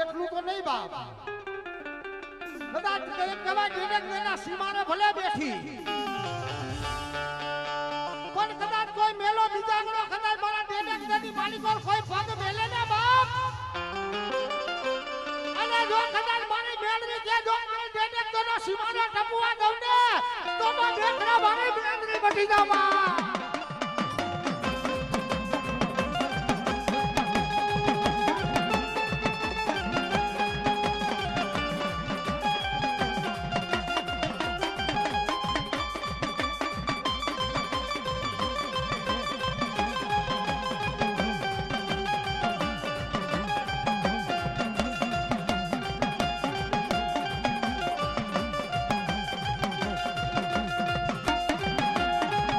એટલું તો નહીં બાપ કદાચ કહેવાય ડેડેક દેના સીમારે ભલે બેઠી પણ કદાચ કોઈ મેલો બીજાગરો કદાચ મારા ડેડેક દેની માલિકો કોઈ પગ મેલે ને બાપ અને જો કદાચ મારી મેળવી કે જો ડેડેક દેનો સીમારે ટપવા દઉં ને તો માં બેઠા મારી મેળવી બટી જા માં